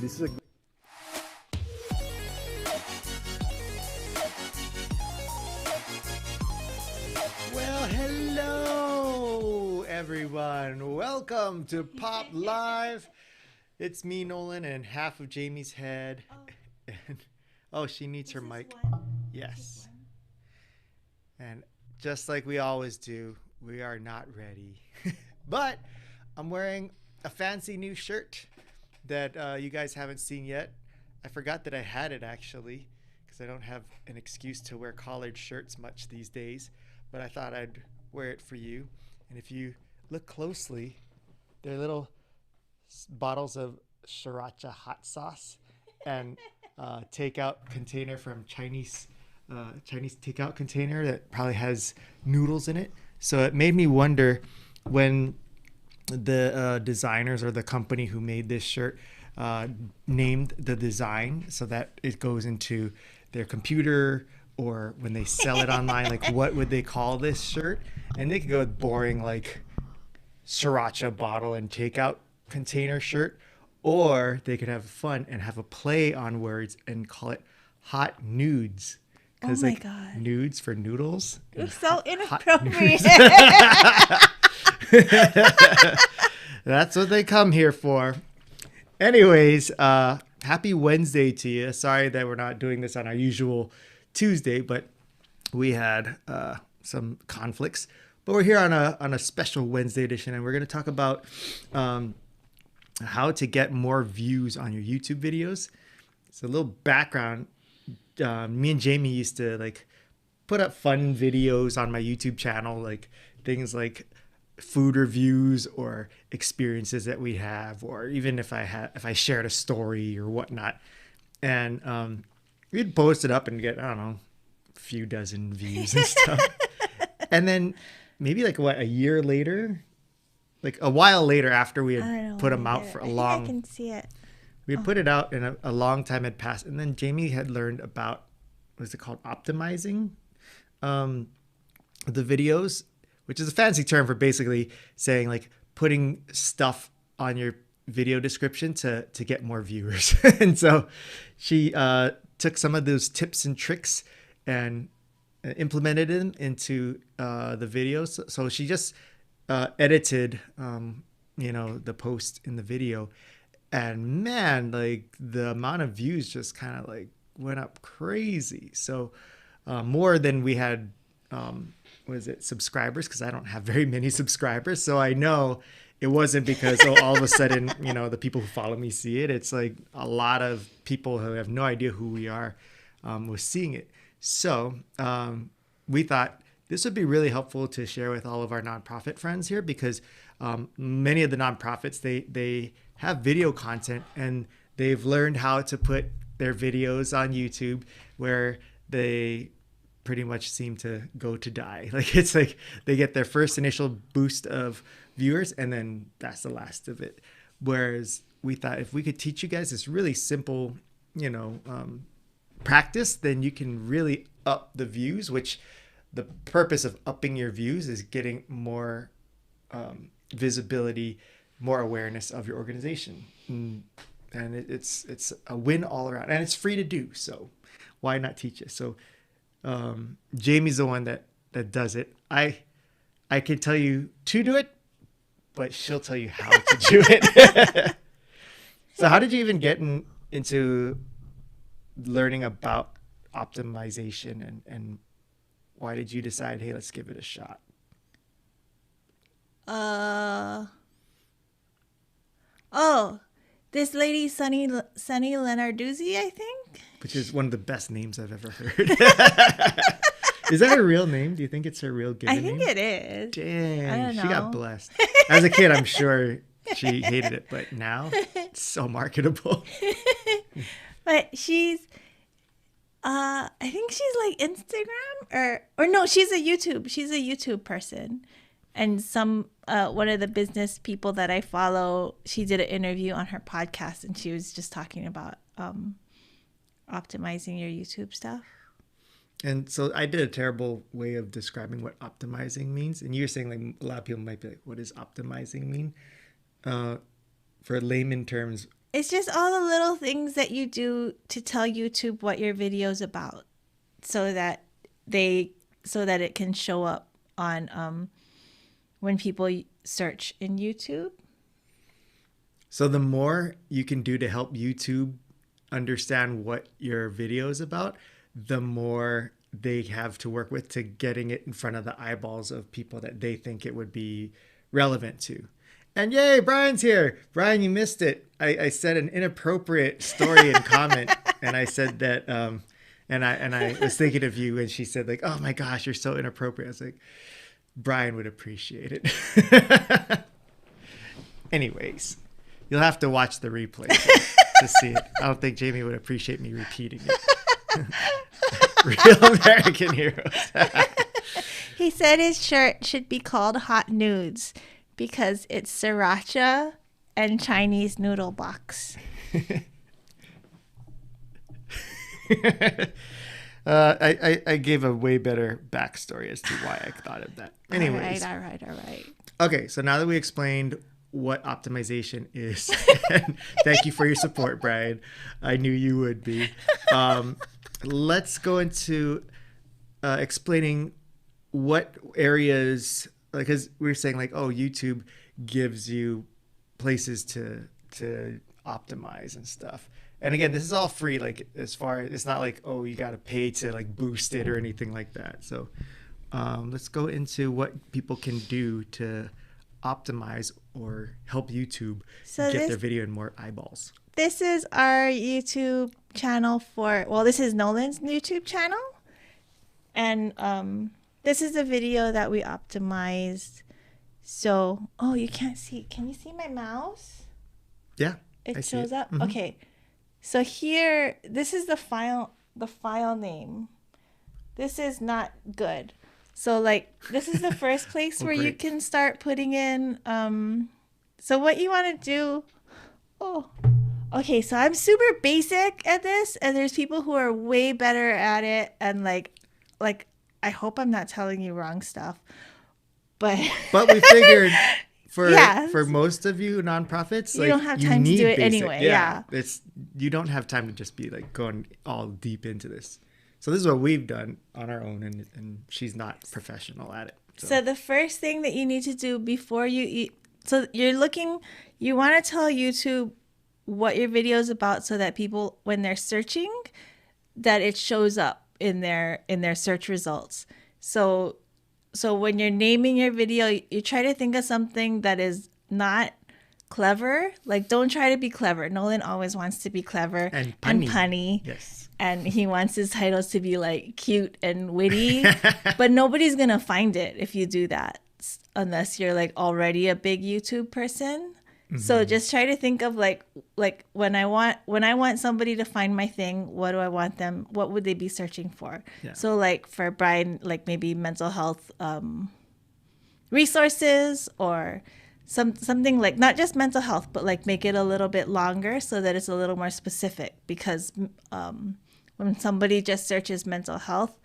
This is a Well, hello everyone. Welcome to Pop Live. It's me, Nolan, and half of Jamie's head. And she needs her mic. Yes. And just like we always do, we are not ready. But I'm wearing a fancy new shirt that you guys haven't seen yet. I forgot that I had it actually, because I don't have an excuse to wear collared shirts much these days. But I thought I'd wear it for you. And if you look closely, they're little bottles of sriracha hot sauce and takeout container from Chinese takeout container that probably has noodles in it. So it made me wonder when the designers or the company who made this shirt named the design so that it goes into their computer, or when they sell it online, like what would they call this shirt? And they could go with boring like sriracha bottle and takeout container shirt, or they could have fun and have a play on words and call it hot nudes. Oh my God. Nudes for noodles. It's so inappropriate. That's what they come here for. Anyways, happy Wednesday to you. Sorry that we're not doing this on our usual Tuesday, but we had some conflicts. But we're here on a special Wednesday edition, and we're going to talk about how to get more views on your YouTube videos. So a little background. Me and Jamie used to like put up fun videos on my YouTube channel, like things like food reviews or experiences that we have, or even if I shared a story or whatnot, and we'd post it up and get, I don't know, a few dozen views and stuff. And then maybe like a year later, like a while later after we had put them out for a long, I can see it. We had put it out and a long time had passed, and then Jamie had learned about, what is it called, optimizing the videos, which is a fancy term for basically saying like putting stuff on your video description to get more viewers. And so she took some of those tips and tricks and implemented them into the videos. So she just edited, the post in the video. And man, like the amount of views just kind of went up crazy. So more than we had, subscribers, because I don't have very many subscribers. So I know it wasn't because all of a sudden, the people who follow me see it. It's like a lot of people who have no idea who we are was seeing it. So we thought this would be really helpful to share with all of our nonprofit friends here, because many of the nonprofits, they have video content and they've learned how to put their videos on YouTube where they pretty much seem to go to die. Like it's like they get their first initial boost of viewers and then that's the last of it. Whereas we thought if we could teach you guys this really simple, practice, then you can really up the views, which the purpose of upping your views is getting more visibility, more awareness of your organization. And it's a win all around, and it's free to do. So why not teach it? So Jamie's the one that does it. I can tell you to do it, but she'll tell you how to do it. So how did you even get into learning about optimization, and why did you decide, hey, let's give it a shot? This lady, Sunny Lenarduzzi, I think. Which is one of the best names I've ever heard. Is that her real name? Do you think it's her real given name? I think it is. Dang, I don't know. She got blessed. As a kid, I'm sure she hated it, but now it's so marketable. But she's, I think she's like Instagram or no, she's a YouTube person. And one of the business people that I follow, she did an interview on her podcast and she was just talking about optimizing your YouTube stuff. And so I did a terrible way of describing what optimizing means. And you're saying like a lot of people might be like, what does optimizing mean? For layman terms, It's just all the little things that you do to tell YouTube what your video's about, so that it can show up on when people search in YouTube. So the more you can do to help YouTube understand what your video is about, the more they have to work with to getting it in front of the eyeballs of people that they think it would be relevant to. And yay, Brian's here. Brian, you missed it. I said an inappropriate story in comment, and I said that, and I was thinking of you, and she said like, "Oh my gosh, you're so inappropriate." I was like, Brian would appreciate it. Anyways, you'll have to watch the replay to see it. I don't think Jamie would appreciate me repeating it. Real American Heroes. He said his shirt should be called Hot Nudes because it's sriracha and Chinese noodle box. I gave a way better backstory as to why I thought of that. Anyways. All right. Okay, so now that we explained what optimization is, and thank you for your support, Brian. I knew you would be. Let's go into explaining what areas, because we were saying like, oh, YouTube gives you places to optimize and stuff. And again, this is all free. Like as far as it's not like, oh, you got to pay to like boost it or anything like that. So let's go into what people can do to optimize or help YouTube get their video in more eyeballs. This is our YouTube channel this is Nolan's YouTube channel. And this is a video that we optimized. So, oh, you can't see. Can you see my mouse? Yeah. It shows up. Mm-hmm. Okay. So here, this is the file name. This is not good. So like, this is the first place where you can start putting in, so what you want to do, okay, so I'm super basic at this, and there's people who are way better at it, and like, I hope I'm not telling you wrong stuff, but we figured for most of you nonprofits, you don't have time to do it anyway. Yeah. You don't have time to just be like going all deep into this. So this is what we've done on our own, and she's not professional at it. So the first thing that you need to do before you eat, so you want to tell YouTube what your video is about, so that people, when they're searching, that it shows up in their search results. So when you're naming your video, you try to think of something that is not clever. Like, don't try to be clever. Nolan always wants to be clever and punny. Yes. And he wants his titles to be like cute and witty, but nobody's gonna find it if you do that, unless you're like already a big YouTube person. Mm-hmm. So just try to think of like when I want somebody to find my thing, what would they be searching for? Yeah. So like for Brian, like maybe mental health resources, or something like not just mental health, but like make it a little bit longer so that it's a little more specific, because when somebody just searches mental health,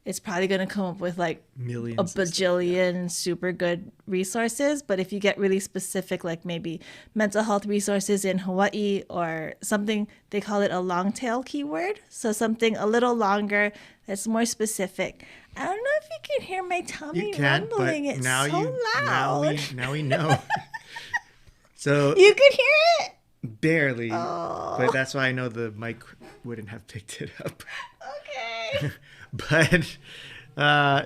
it's probably going to come up with like millions, a bajillion super good resources. But if you get really specific, like maybe mental health resources in Hawaii, or something, they call it a long tail keyword. So something a little longer that's more specific. I don't know if you can hear my tummy rumbling. It's so loud. Now we know. So you could hear it? Barely. Oh. But that's why I know the mic wouldn't have picked it up. Okay. But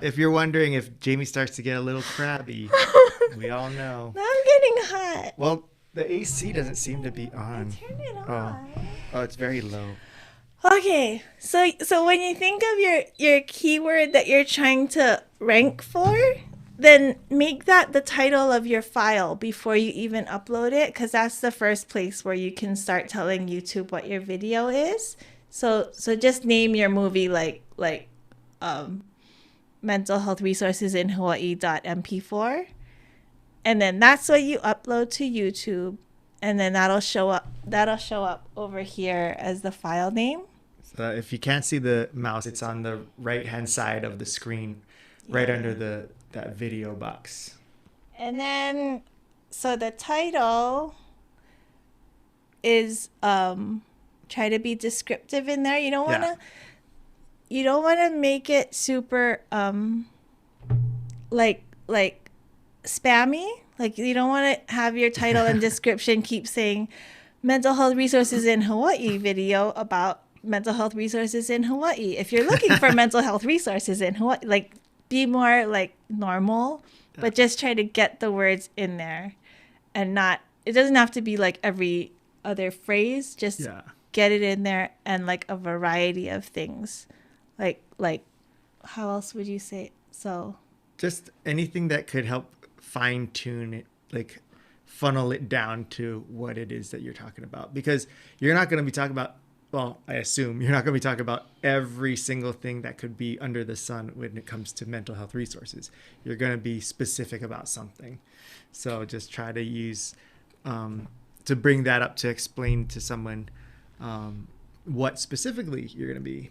if you're wondering if Jamie starts to get a little crabby, we all know. I'm getting hot. Well, the AC doesn't seem to be on. Turn it on. Oh, it's very low. Okay, so when you think of your keyword that you're trying to rank for, then make that the title of your file before you even upload it, because that's the first place where you can start telling YouTube what your video is. So just name your movie like mental health resources in Hawaii.mp4, and then that's what you upload to YouTube, and then that'll show up over here as the file name. So if you can't see the mouse, it's on the right hand side of the screen, right under that video box. And then, so the title, is try to be descriptive in there. You don't want to Yeah. you don't want to make it super like spammy. Like you don't want to have your title and description keep saying mental health resources in Hawaii video about mental health resources in Hawaii. If you're looking for mental health resources in Hawaii, like be more like normal, but just try to get the words in there and not, it doesn't have to be like every other phrase, just get it in there and like a variety of things. Like how else would you say it? So just anything that could help fine tune it, like funnel it down to what it is that you're talking about, because you're not going to be talking about, well, I assume you're not going to be talking about every single thing that could be under the sun when it comes to mental health resources. You're going to be specific about something. So just try to use, to bring that up to explain to someone what specifically you're going to be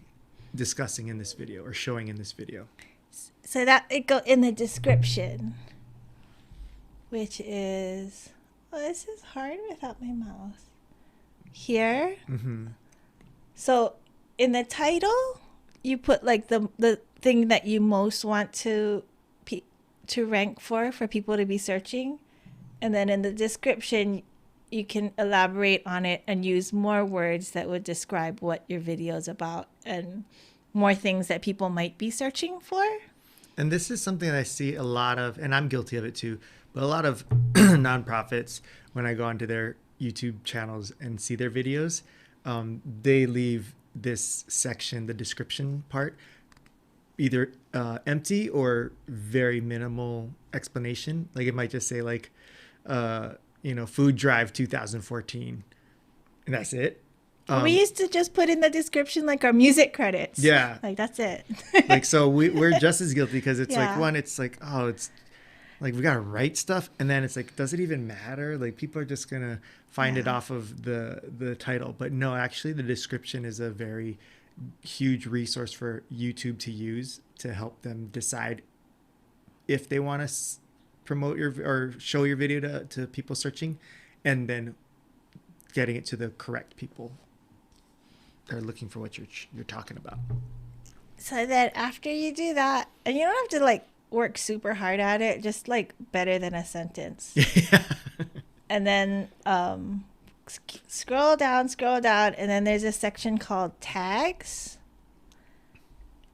discussing in this video or showing in this video. So that it go in the description, which is, well, this is hard without my mouse. Here. Mm-hmm. So in the title, you put like the thing that you most want to rank for people to be searching. And then in the description, you can elaborate on it and use more words that would describe what your video is about and more things that people might be searching for. And this is something that I see a lot of, and I'm guilty of it too, but a lot of nonprofits, when I go onto their YouTube channels and see their videos, they leave this section, the description part, either empty or very minimal explanation. Like it might just say like, Food Drive 2014, and that's it. We used to just put in the description like our music credits. Yeah. Like that's it. Like, so we're just as guilty because it's like, one, it's like, oh, it's like we got to write stuff. And then it's like, does it even matter? Like people are just going to find it off of the title. But no, actually the description is a very huge resource for YouTube to use to help them decide if they want to promote or show your video to people searching, and then getting it to the correct people that are looking for what you're talking about. So then after you do that, and you don't have to like work super hard at it, just like better than a sentence. Yeah. And then scroll down, and then there's a section called tags.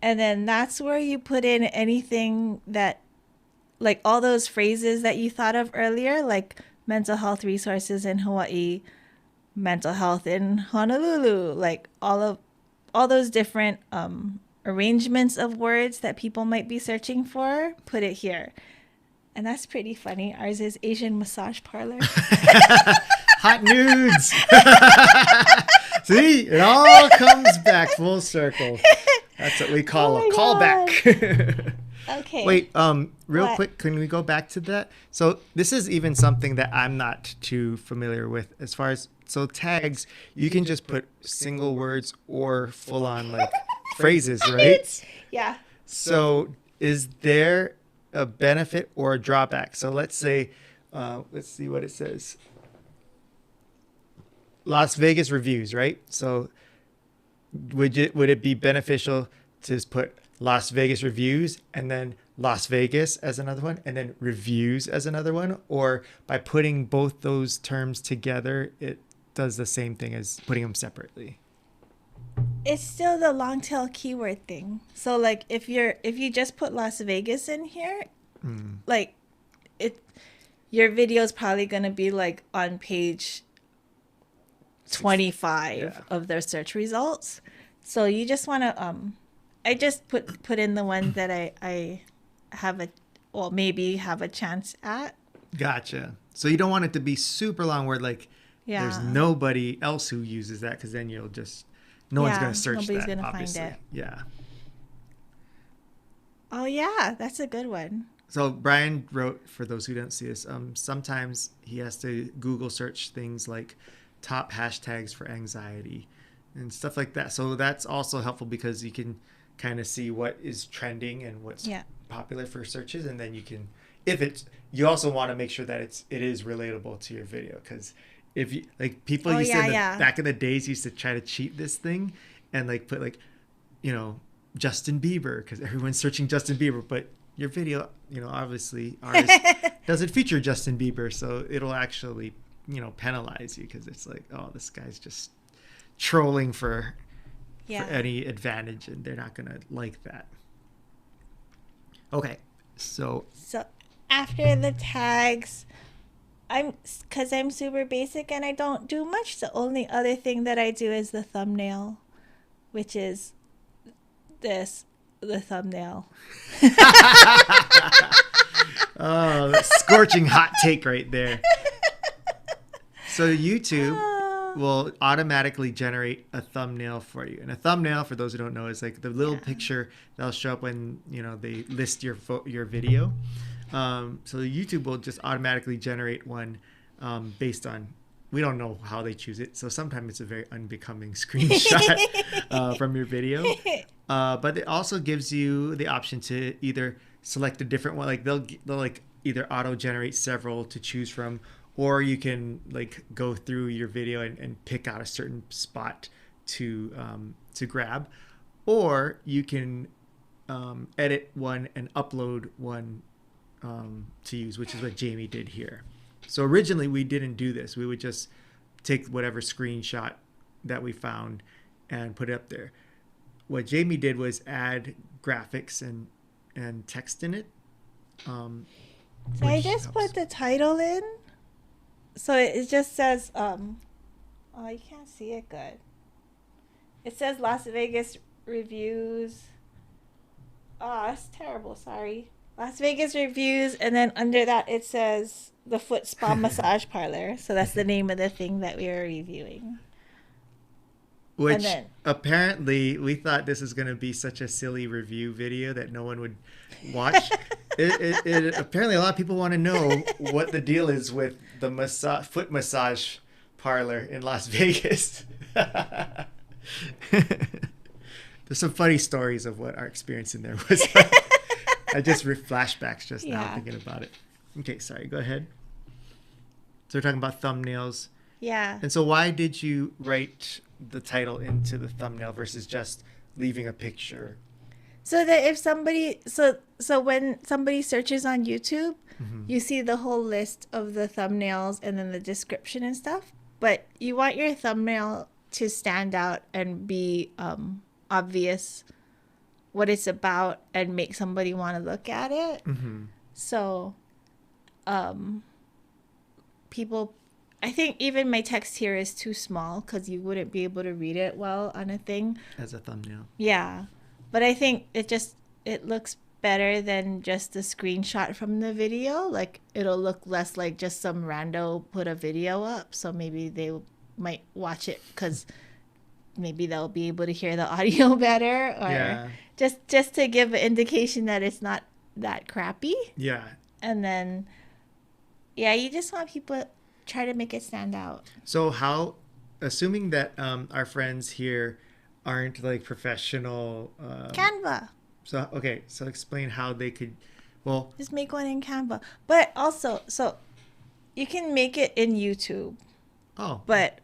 And then that's where you put in anything that, like all those phrases that you thought of earlier, like mental health resources in Hawaii, mental health in Honolulu, like all those different arrangements of words that people might be searching for, put it here. And that's pretty funny. Ours is Asian massage parlor. Hot nudes. See, it all comes back full circle. That's what we call a callback. Okay. Wait, real quick, can we go back to that? So this is even something that I'm not too familiar with as far as, so tags, you can just put single words or full on like phrases, right? Yeah. So is there a benefit or a drawback? So let's say, let's see what it says. Las Vegas reviews, right? So would it be beneficial to just put Las Vegas reviews and then Las Vegas as another one and then reviews as another one? Or by putting both those terms together, it does the same thing as putting them separately? It's still the long tail keyword thing. So like if you just put Las Vegas in here, like your video is probably going to be like on page 25 of their search results. So you just want to I just put in the ones that I have maybe have a chance at. Gotcha. So you don't want it to be super long where like there's nobody else who uses that, because then you'll just no one's going to search nobody's that. Nobody's going to obviously. find it. Yeah. Oh yeah, that's a good one. So Brian wrote, for those who don't see this, sometimes he has to Google search things like top hashtags for anxiety and stuff like that. So that's also helpful because you can kind of see what is trending and what's popular for searches, and then you can, you also want to make sure that it is relatable to your video, because if you like people Oh, used to yeah. back in the days used to try to cheat this thing and like put like, you know, Justin Bieber because everyone's searching Justin Bieber, but your video, you know, obviously ours doesn't feature Justin Bieber, so it'll actually, you know, penalize you because it's like, oh, this guy's just trolling for any advantage, and they're not gonna like that. Okay, so after the tags, because I'm super basic and I don't do much. The only other thing that I do is the thumbnail, which is the thumbnail. Oh, scorching hot take right there. So YouTube will automatically generate a thumbnail for you. And a thumbnail, for those who don't know, is like the little picture that'll show up when, you know, they list your video. So YouTube will just automatically generate one based on, we don't know how they choose it. So sometimes it's a very unbecoming screenshot from your video. But it also gives you the option to either select a different one. Like they'll like either auto generate several to choose from, or you can like go through your video and pick out a certain spot to grab, or you can edit one and upload one to use, which is what Jamie did here. So originally we didn't do this. We would just take whatever screenshot that we found and put it up there. What Jamie did was add graphics and text in it. So I just put the title in. So it just says, oh, you can't see it good. It says Las Vegas reviews. Oh, that's terrible. Sorry. Las Vegas reviews. And then under that, it says the Foot Spa Massage Parlor. So that's the name of the thing that we are reviewing. Which apparently we thought this was going to be such a silly review video that no one would watch. Apparently a lot of people want to know what the deal is with the foot massage parlor in Las Vegas. There's some funny stories of what our experience in there was. I just flashbacks just now thinking about it. Okay, sorry, go ahead. So we're talking about thumbnails. Yeah. And so why did you write the title into the thumbnail versus just leaving a picture? So that if somebody, so when somebody searches on YouTube, you see the whole list of the thumbnails and then the description and stuff. But you want your thumbnail to stand out and be obvious what it's about and make somebody want to look at it. So people, I think even my text here is too small because you wouldn't be able to read it well on a thing. As a thumbnail. Yeah. But I think it looks better than just the screenshot from the video. Like it'll look less like just some rando put a video up. So maybe they might watch it because maybe they'll be able to hear the audio better, or just to give an indication that it's not that crappy. Yeah. And then, you just want people to try to make it stand out. So how, assuming that our friends here aren't like professional Canva. So explain how they could just make one in Canva. But also, so you can make it in YouTube. Oh. But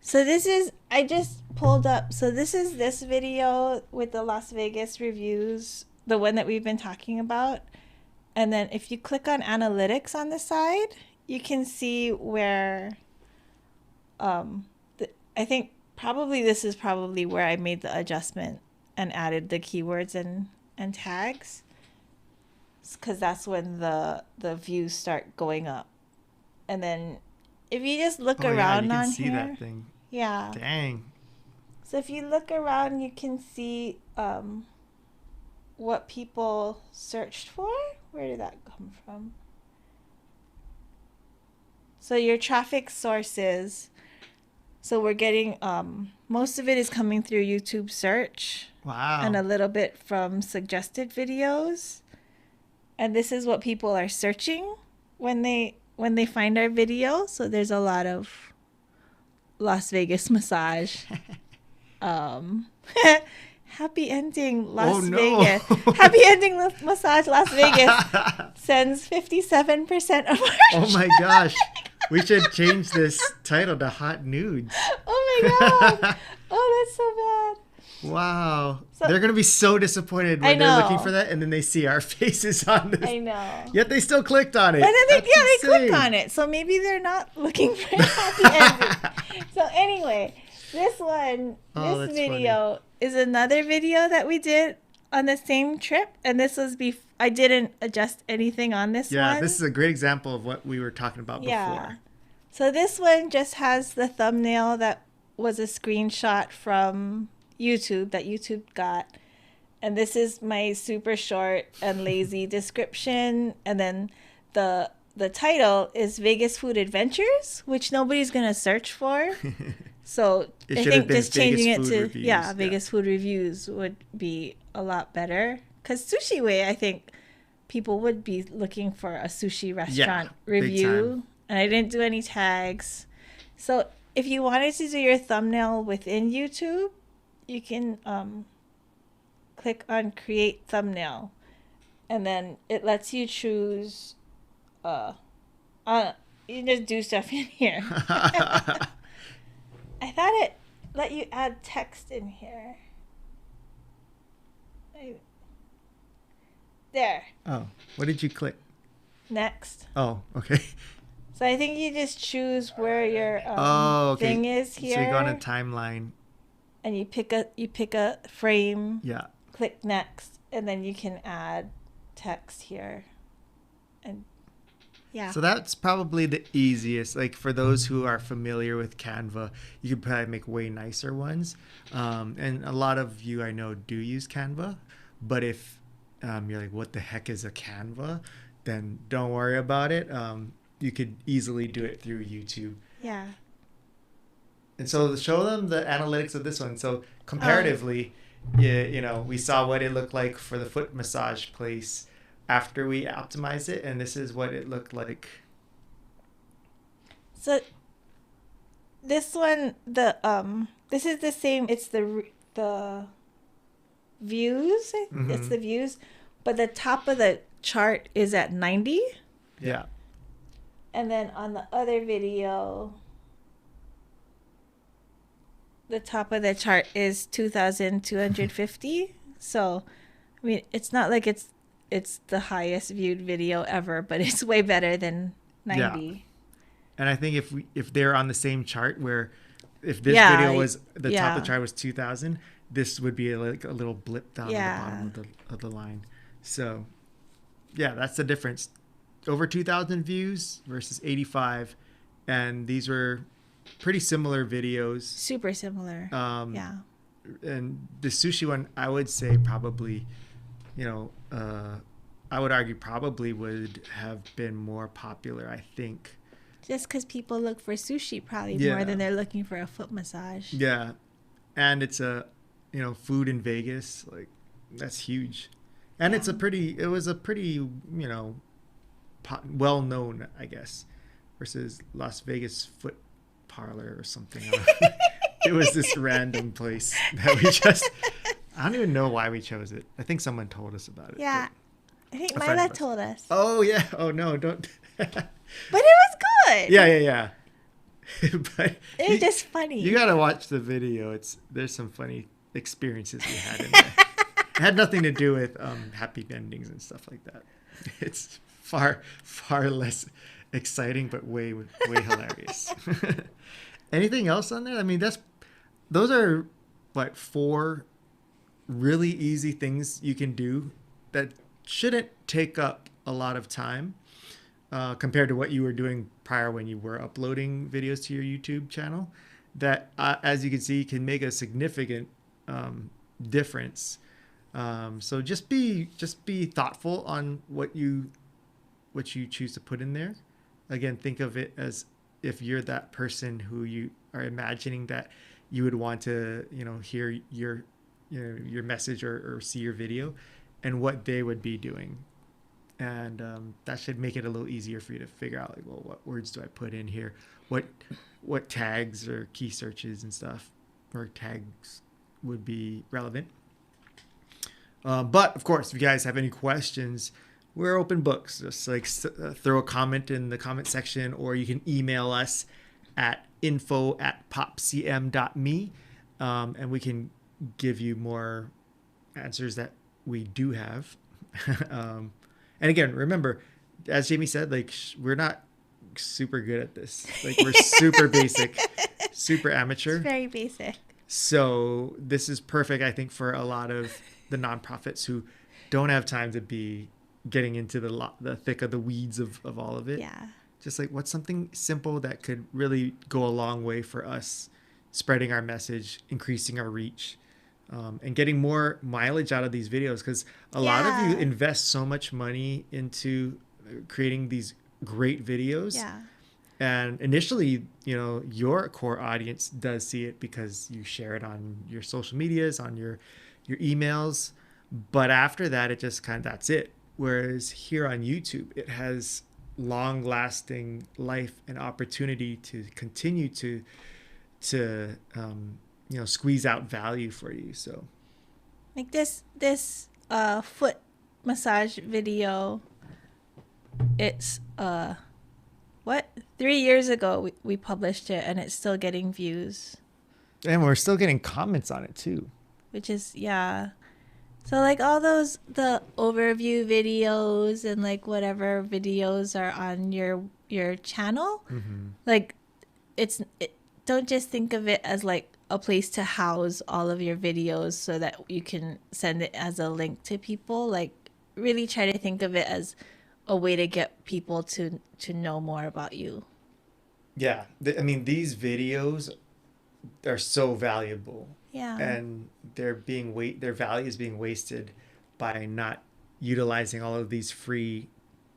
so this is, I just pulled up, so this is this video with the Las Vegas reviews, the one that we've been talking about. And then if you click on analytics on the side, you can see where I think this is probably where I made the adjustment and added the keywords and tags, because that's when the views start going up. And then if you just look around, you can see here, that thing. Yeah. Dang. So if you look around, you can see what people searched for. Where did that come from? So your traffic sources. So we're getting most of it is coming through YouTube search. Wow. And a little bit from suggested videos. And this is what people are searching when they find our video. So there's a lot of Las Vegas massage. Happy ending Las Vegas. Happy ending massage Las Vegas sends 57% of our Oh my gosh. We should change this title to Hot Nudes. Oh my god. Oh, that's so bad. Wow. So- they're going to be so disappointed I when they're know. looking for that and then they see our faces on this. I know. Yet they still clicked on it. But then they That's clicked insane. on it. So maybe they're not looking for a happy ending. So anyway, this that's video is another video that we did on the same trip. And this was I didn't adjust anything on this one. Yeah, this is a great example of what we were talking about before. So this one just has the thumbnail that was a screenshot from YouTube that YouTube got. And this is my super short and lazy description. And then the title is Vegas Food Adventures, which nobody's going to search for. So It I should have think been just changing it Vegas to Food Reviews, Vegas Food Reviews would be a lot better. Because Sushi Way, I think people would be looking for a sushi restaurant big review. time. And I didn't do any tags. So if you wanted to do your thumbnail within YouTube, you can click on Create Thumbnail. And then it lets you choose... you just do stuff in here. I thought it let you add text in here. There. Oh, what did you click? Next. Oh, okay. So I think you just choose where your Okay. thing is here. So you go on a timeline. And you pick a frame. Yeah. Click next, and then you can add text here. And yeah. So that's probably the easiest. Like for those who are familiar with Canva, you could probably make way nicer ones. And a lot of you I know do use Canva. But if you're like, what the heck is a Canva? Then don't worry about it. You could easily do it through YouTube. Yeah. And so show them the analytics of this one. So comparatively, we saw what it looked like for the foot massage place after we optimized it, and this is what it looked like. So this one, this is the same. It's the views. Mm-hmm. It's the views, but the top of the chart is at 90. Yeah. And then on the other video, the top of the chart is 2,250. So, I mean, it's not like it's the highest viewed video ever, but it's way better than 90. Yeah. And I think if they're on the same chart, where if this video was the top of the chart was 2,000, this would be like a little blip down at the bottom of the line. So, yeah, that's the difference. Over 2,000 views versus 85, and these were pretty similar videos. Super similar. Yeah. And the sushi one, I would say probably, I would argue probably would have been more popular, I think. Just because people look for sushi probably more than they're looking for a foot massage. Yeah. And it's food in Vegas, like that's huge. And it was a pretty, well known, I guess, versus Las Vegas Foot Parlor or something. It was this random place that I don't even know why we chose it. I think someone told us about it. Yeah. I think Mila told us. Oh, yeah. Oh, no, don't. But it was good. Yeah. But it was just funny. You got to watch the video. There's some funny experiences we had in there. It had nothing to do with happy endings and stuff like that. It's far less exciting, but way hilarious. Anything else on there? I mean, those are what 4 really easy things you can do that shouldn't take up a lot of time compared to what you were doing prior when you were uploading videos to your YouTube channel. That, as you can see, can make a significant difference. So just be thoughtful on what you choose to put in there. Again, think of it as if you're that person who you are imagining that you would want to, hear your message or see your video, and what they would be doing. And that should make it a little easier for you to figure out, like, well, what words do I put in here? What tags or key searches and stuff or tags would be relevant. But of course, if you guys have any questions we're open books. Just like throw a comment in the comment section, or you can email us at info@popcm.me, and we can give you more answers that we do have. And again, remember, as Jamie said, like we're not super good at this. Like we're super basic, super amateur. It's very basic. So this is perfect, I think, for a lot of the nonprofits who don't have time to be getting into the thick of the weeds of all of it. Yeah. Just like what's something simple that could really go a long way for us spreading our message, increasing our reach, and getting more mileage out of these videos, because a lot of you invest so much money into creating these great videos. Yeah. And initially, your core audience does see it because you share it on your social medias, on your emails. But after that, it just that's it. Whereas here on YouTube, it has long lasting life and opportunity to continue to squeeze out value for you. So like this foot massage video, it's 3 years ago we published it, and it's still getting views, and we're still getting comments on it too, which is so like all the overview videos and like whatever videos are on your channel, like don't just think of it as like a place to house all of your videos so that you can send it as a link to people. Like really try to think of it as a way to get people to know more about you. Yeah. I mean, these videos are so valuable. Yeah. And their value is being wasted by not utilizing all of these free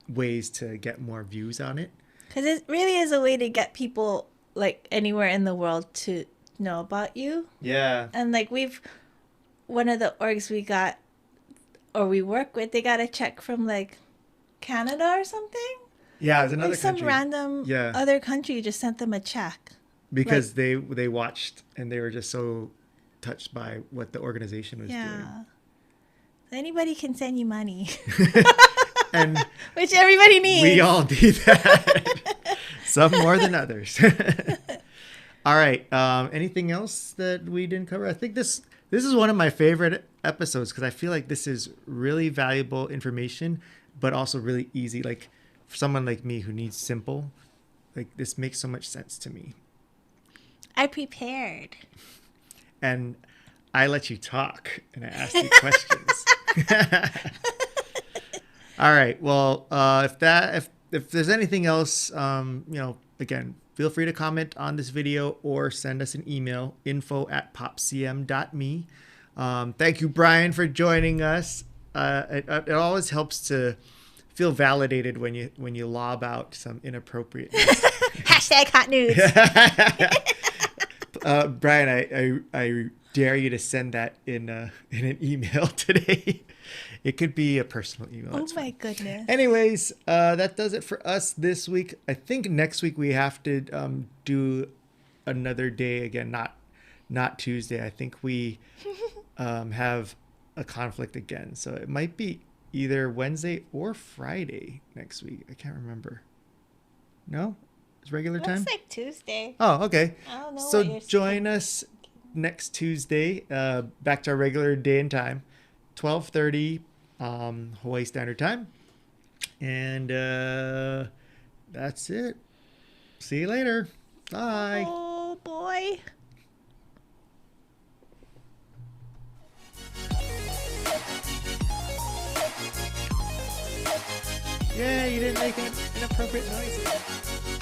ways to get more views on it. Because it really is a way to get people like anywhere in the world to know about you. Yeah. And like one of the orgs we work with, they got a check from like Canada or something. Yeah, it's another like some country. random other country just sent them a check. Because they watched and they were just so touched by what the organization was doing. So anybody can send you money. And which everybody needs. We all need that. Some more than others. All right. Anything else that we didn't cover? I think this is one of my favorite episodes because I feel like this is really valuable information, but also really easy. Like for someone like me who needs simple, like this makes so much sense to me. I prepared. And I let you talk and I asked you questions. All right. Well, if there's anything else, again, feel free to comment on this video or send us an email, info@popcm.me. Thank you, Brian, for joining us. It always helps to feel validated when you lob out some inappropriateness. Hashtag hot news. Brian, I dare you to send that in an email today. It could be a personal email. Oh my goodness. Anyways, that does it for us this week. I think next week we have to do another day again, not Tuesday. I think we have a conflict again, so it might be either Wednesday or Friday next week. I can't remember. No? It's regular time? Looks like Tuesday. Oh, okay. I don't know. So join us next Tuesday, back to our regular day and time, 12:30 Hawaii Standard Time. And that's it. See you later. Bye. Oh, boy. Yeah, you didn't make inappropriate noises.